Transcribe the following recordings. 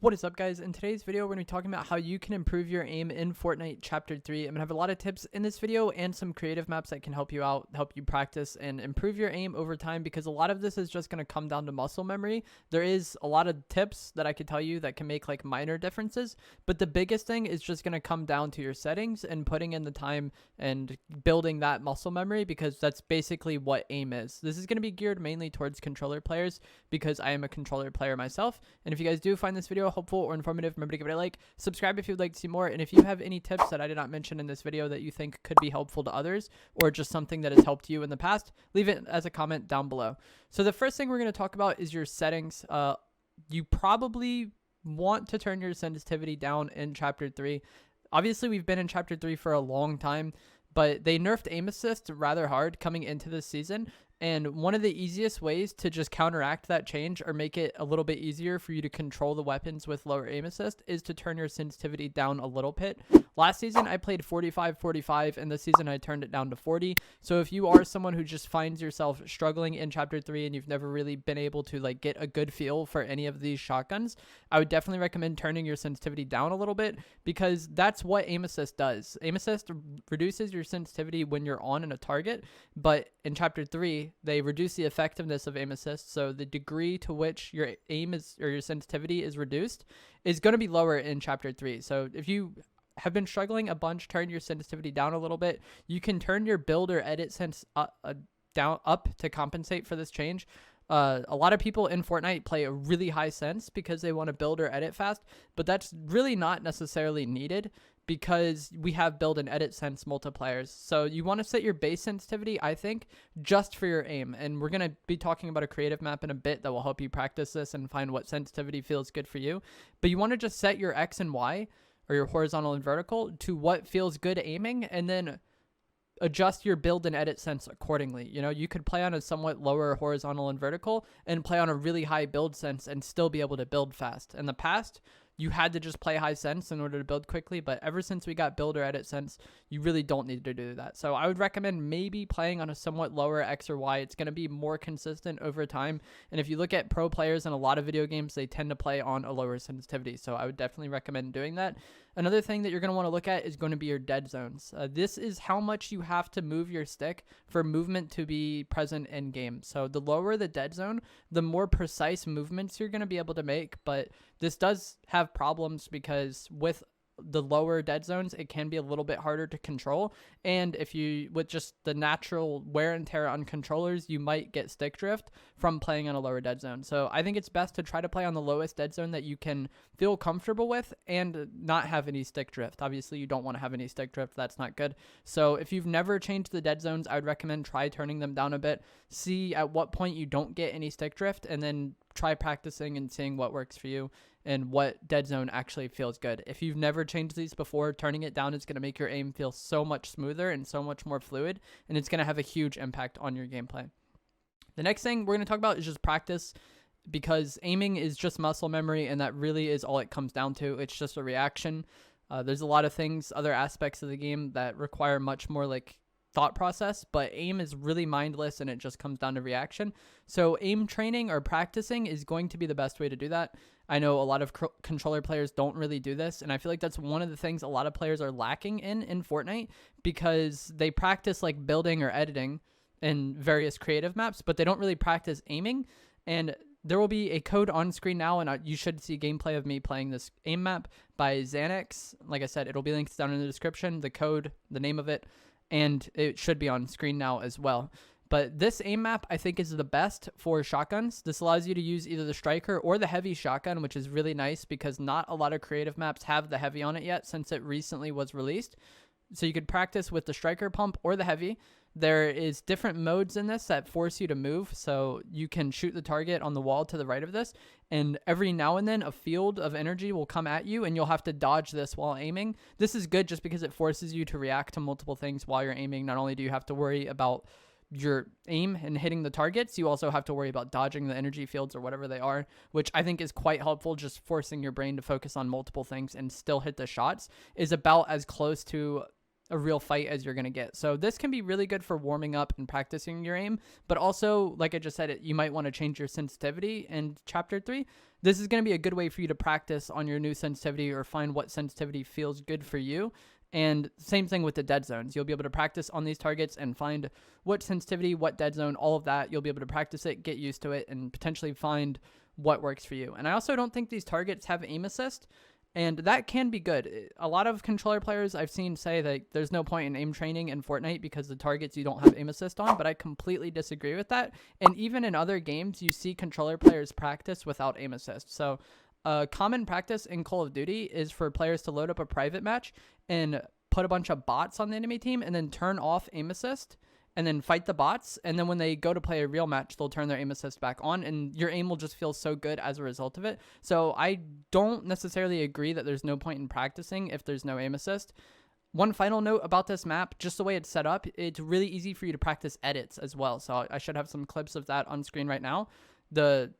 What is up, guys? In today's video, we're going to be talking about how you can improve your aim in Fortnite Chapter 3. I'm going to have a lot of tips in this video and some creative maps that can help you out, help you practice and improve your aim over time, because a lot of this is just going to come down to muscle memory. There is a lot of tips that I could tell you that can make like minor differences, but the biggest thing is just going to come down to your settings and putting in the time and building that muscle memory, because that's basically what aim is. This is going to be geared mainly towards controller players because I am a controller player myself. And if you guys do find this video helpful or informative, remember to give it a like, subscribe if you'd like to see more, and if you have any tips that I did not mention in this video that you think could be helpful to others, or just something that has helped you in the past, leave it as a comment down below. So the first thing we're going to talk about is your settings. You probably want to turn your sensitivity down in Chapter 3. Obviously, we've been in Chapter 3 for a long time, but they nerfed aim assist rather hard coming into this season. And one of the easiest ways to just counteract that change or make it a little bit easier for you to control the weapons with lower aim assist is to turn your sensitivity down a little bit. Last season, I played 45-45, and this season I turned it down to 40. So if you are someone who just finds yourself struggling in Chapter 3 and you've never really been able to like get a good feel for any of these shotguns, I would definitely recommend turning your sensitivity down a little bit, because that's what aim assist does. Aim assist reduces your sensitivity when you're on a target, but in Chapter 3, they reduce the effectiveness of aim assist, so the degree to which your aim is, or your sensitivity is reduced, is going to be lower in Chapter 3. So if you have been struggling a bunch, turn your sensitivity down a little bit. You can turn your build or edit sense up to compensate for this change. A lot of people in Fortnite play a really high sense because they want to build or edit fast, but that's really not necessarily needed, because we have build and edit sense multipliers. So you want to set your base sensitivity, I think, just for your aim. And we're going to be talking about a creative map in a bit that will help you practice this and find what sensitivity feels good for you. But you want to just set your X and Y, or your horizontal and vertical, to what feels good aiming, and then adjust your build and edit sense accordingly. You know, you could play on a somewhat lower horizontal and vertical and play on a really high build sense and still be able to build fast. In the past, you had to just play high sense in order to build quickly, but ever since we got build or edit sense, you really don't need to do that. So I would recommend maybe playing on a somewhat lower X or Y. It's going to be more consistent over time. And if you look at pro players in a lot of video games, they tend to play on a lower sensitivity. So I would definitely recommend doing that. Another thing that you're going to want to look at is going to be your dead zones. This is how much you have to move your stick for movement to be present in game. So the lower the dead zone, the more precise movements you're going to be able to make. But this does have problems, because with the lower dead zones, it can be a little bit harder to control. And if you, with just the natural wear and tear on controllers, you might get stick drift from playing on a lower dead zone. So I think it's best to try to play on the lowest dead zone that you can feel comfortable with and not have any stick drift. Obviously, you don't want to have any stick drift. That's not good. So if you've never changed the dead zones, I would recommend try turning them down a bit. See at what point you don't get any stick drift, and then try practicing and seeing what works for you and what dead zone actually feels good. If you've never changed these before, turning it down is going to make your aim feel so much smoother and so much more fluid, and it's going to have a huge impact on your gameplay. The next thing we're going to talk about is just practice, because aiming is just muscle memory, and that really is all it comes down to. It's just a reaction. There's a lot of things, other aspects of the game that require much more like thought process, but aim is really mindless and it just comes down to reaction. So aim training or practicing is going to be the best way to do that. I know a lot of controller players don't really do this, and I feel like that's one of the things a lot of players are lacking in Fortnite, because they practice like building or editing in various creative maps, but they don't really practice aiming. And there will be a code on screen now, and you should see gameplay of me playing this aim map by Xanes60s. Like I said, it'll be linked down in the description, the code, the name of it, and it should be on screen now as well. But this aim map, I think, is the best for shotguns. This allows you to use either the striker or the heavy shotgun, which is really nice because not a lot of creative maps have the heavy on it yet since it recently was released. So you could practice with the striker pump or the heavy. There is different modes in this that force you to move, so you can shoot the target on the wall to the right of this, and every now and then a field of energy will come at you, and you'll have to dodge this while aiming. This is good just because it forces you to react to multiple things while you're aiming. Not only do you have to worry about your aim and hitting the targets, you also have to worry about dodging the energy fields or whatever they are, which I think is quite helpful. Just forcing your brain to focus on multiple things and still hit the shots is about as close to a real fight as you're going to get. So this can be really good for warming up and practicing your aim, but also, like I just said, you might want to change your sensitivity in chapter 3. This is going to be a good way for you to practice on your new sensitivity or find what sensitivity feels good for you. And same thing with the dead zones. You'll be able to practice on these targets and find what sensitivity, what dead zone, all of that. You'll be able to practice it, get used to it, and potentially find what works for you. And I also don't think these targets have aim assist, and that can be good. A lot of controller players I've seen say that there's no point in aim training in Fortnite because the targets you don't have aim assist on, but I completely disagree with that. And even in other games, you see controller players practice without aim assist. So common practice in Call of Duty is for players to load up a private match and put a bunch of bots on the enemy team and then turn off aim assist and then fight the bots. And then when they go to play a real match, they'll turn their aim assist back on and your aim will just feel so good as a result of it. So I don't necessarily agree that there's no point in practicing if there's no aim assist. One final note about this map, just the way it's set up, it's really easy for you to practice edits as well. So I should have some clips of that on screen right now. The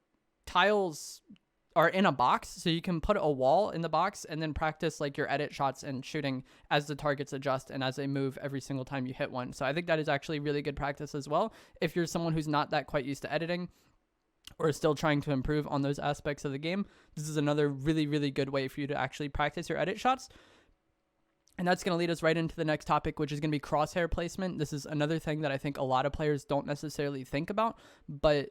tiles are in a box, so you can put a wall in the box and then practice like your edit shots and shooting as the targets adjust and as they move every single time you hit one. So I think that is actually really good practice as well if you're someone who's not that quite used to editing or still trying to improve on those aspects of the game. This is another really, really good way for you to actually practice your edit shots. And that's going to lead us right into the next topic, which is going to be crosshair placement. This is another thing that I think a lot of players don't necessarily think about, but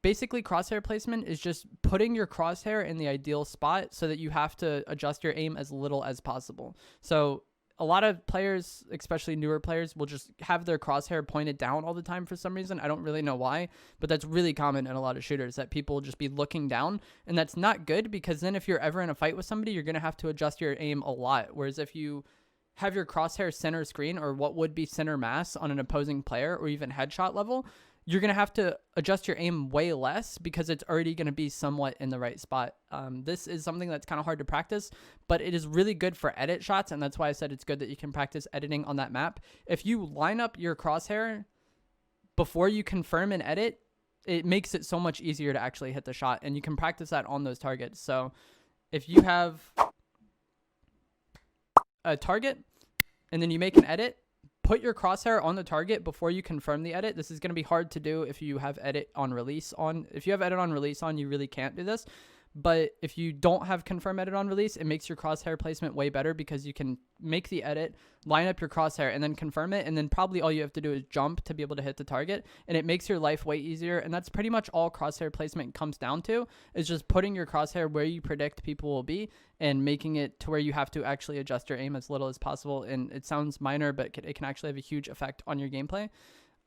basically, crosshair placement is just putting your crosshair in the ideal spot so that you have to adjust your aim as little as possible. So a lot of players, especially newer players, will just have their crosshair pointed down all the time for some reason. I don't really know why, but that's really common in a lot of shooters, that people will just be looking down. And that's not good, because then if you're ever in a fight with somebody, you're going to have to adjust your aim a lot. Whereas if you have your crosshair center screen, or what would be center mass on an opposing player, or even headshot level, you're going to have to adjust your aim way less because it's already going to be somewhat in the right spot. This is something that's kind of hard to practice, but it is really good for edit shots, and that's why I said it's good that you can practice editing on that map. If you line up your crosshair before you confirm and edit, it makes it so much easier to actually hit the shot, and you can practice that on those targets. So if you have a target and then you make an edit, put your crosshair on the target before you confirm the edit. This is going to be hard to do if you have edit on release on. If you have edit on release on, you really can't do this. But if you don't have confirm edit on release, it makes your crosshair placement way better, because you can make the edit, line up your crosshair, and then confirm it. And then probably all you have to do is jump to be able to hit the target. And it makes your life way easier. And that's pretty much all crosshair placement comes down to, is just putting your crosshair where you predict people will be and making it to where you have to actually adjust your aim as little as possible. And it sounds minor, but it can actually have a huge effect on your gameplay.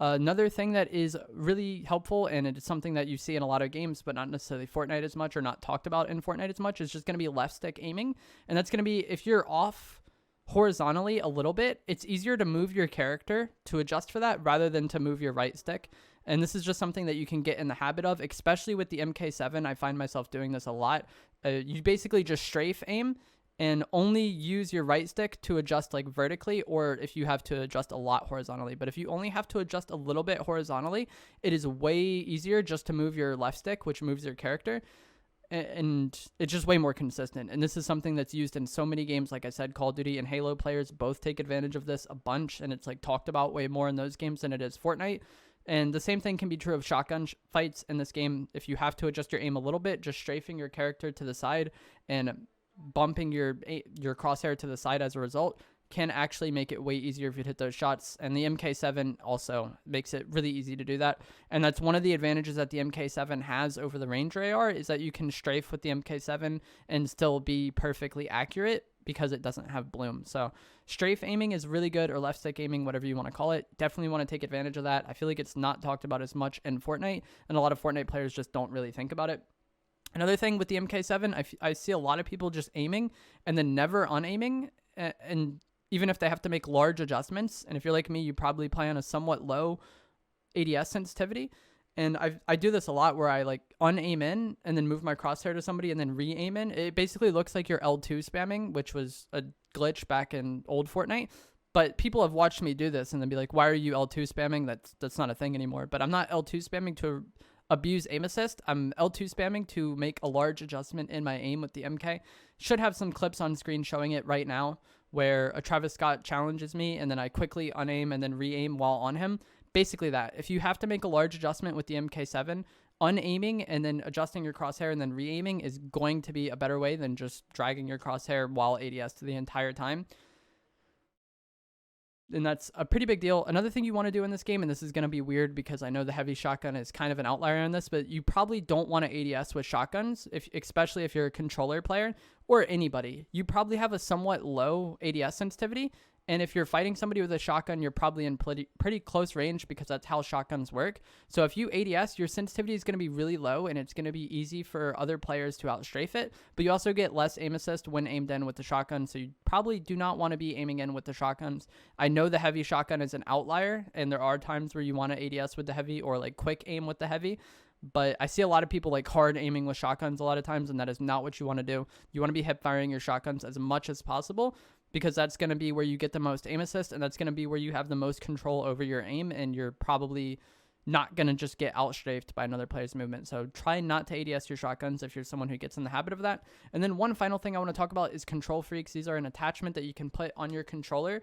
Another thing that is really helpful, and it's something that you see in a lot of games, but not necessarily Fortnite as much, or not talked about in Fortnite as much, is just going to be left stick aiming. And that's going to be, if you're off horizontally a little bit, it's easier to move your character to adjust for that rather than to move your right stick. And this is just something that you can get in the habit of, especially with the MK7. I find myself doing this a lot. You basically just strafe aim and only use your right stick to adjust like vertically, or if you have to adjust a lot horizontally. But if you only have to adjust a little bit horizontally, it is way easier just to move your left stick, which moves your character. And it's just way more consistent. And this is something that's used in so many games. Like I said, Call of Duty and Halo players both take advantage of this a bunch, and it's like talked about way more in those games than it is Fortnite. And the same thing can be true of shotgun fights in this game. If you have to adjust your aim a little bit, just strafing your character to the side and bumping your crosshair to the side as a result can actually make it way easier if you hit those shots. And the MK7 also makes it really easy to do that. And that's one of the advantages that the MK7 has over the Ranger AR, is that you can strafe with the MK7 and still be perfectly accurate because it doesn't have bloom. So strafe aiming is really good, or left stick aiming, whatever you want to call it. Definitely want to take advantage of that. I feel like it's not talked about as much in Fortnite, and a lot of Fortnite players just don't really think about it. Another thing with the MK7, I see a lot of people just aiming and then never unaiming, and even if they have to make large adjustments, and if you're like me, you probably play on a somewhat low ADS sensitivity, and I do this a lot where I like unaim in and then move my crosshair to somebody and then re-aim in. It basically looks like you're L2 spamming, which was a glitch back in old Fortnite. But people have watched me do this and then be like, why are you L2 spamming? That's not a thing anymore. But I'm not L2 spamming to abuse aim assist. I'm L2 spamming to make a large adjustment in my aim with the MK. Should have some clips on screen showing it right now where a Travis Scott challenges me and then I quickly unaim and then re-aim while on him. Basically that. If you have to make a large adjustment with the MK7, unaiming and then adjusting your crosshair and then re-aiming is going to be a better way than just dragging your crosshair while ADS the entire time. And that's a pretty big deal. Another thing you want to do in this game, and this is going to be weird because I know the heavy shotgun is kind of an outlier on this, but you probably don't want to ADS with shotguns, especially if you're a controller player or anybody. You probably have a somewhat low ADS sensitivity, and if you're fighting somebody with a shotgun, you're probably in pretty close range because that's how shotguns work. So if you ADS, your sensitivity is going to be really low, and it's going to be easy for other players to outstrafe it. But you also get less aim assist when aimed in with the shotgun, so you probably do not want to be aiming in with the shotguns. I know the heavy shotgun is an outlier, and there are times where you want to ADS with the heavy or like quick aim with the heavy. But I see a lot of people like hard aiming with shotguns a lot of times, and that is not what you want to do. You want to be hip firing your shotguns as much as possible, because that's going to be where you get the most aim assist, and that's going to be where you have the most control over your aim, and you're probably not going to just get outstrafed by another player's movement. So try not to ADS your shotguns if you're someone who gets in the habit of that. And then one final thing I want to talk about is control freaks. These are an attachment that you can put on your controller.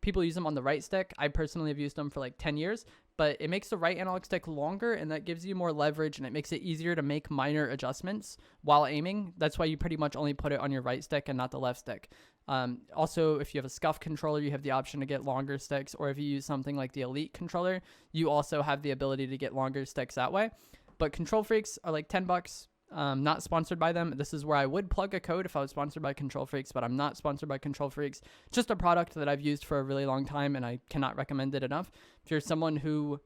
People use them on the right stick. I personally have used them for like 10 years, but it makes the right analog stick longer, and that gives you more leverage, and it makes it easier to make minor adjustments while aiming. That's why you pretty much only put it on your right stick and not the left stick. Also, if you have a scuff controller, you have the option to get longer sticks, or if you use something like the Elite controller, you also have the ability to get longer sticks that way. But control freaks are like 10 bucks. Not sponsored by them. This is where I would plug a code if I was sponsored by Control Freaks, but I'm not sponsored by Control Freaks. Just a product that I've used for a really long time, and I cannot recommend it enough. If you're someone who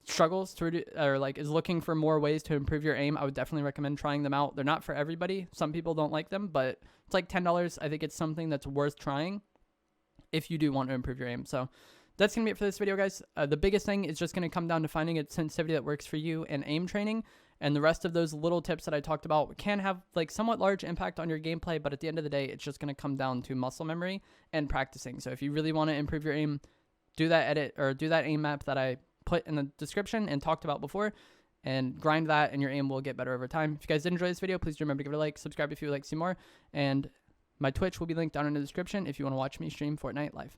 struggles to or like is looking for more ways to improve your aim, I would definitely recommend trying them out. They're not for everybody. Some people don't like them, but it's like $10. I think it's something that's worth trying if you do want to improve your aim. So that's going to be it for this video, guys. The biggest thing is just going to come down to finding a sensitivity that works for you and aim training. And the rest of those little tips that I talked about can have like somewhat large impact on your gameplay, but at the end of the day, it's just going to come down to muscle memory and practicing. So if you really want to improve your aim, do that aim map that I put in the description and talked about before, and grind that, and your aim will get better over time. If you guys did enjoy this video, please remember to give it a like, subscribe if you would like to see more, and my Twitch will be linked down in the description if you want to watch me stream Fortnite live.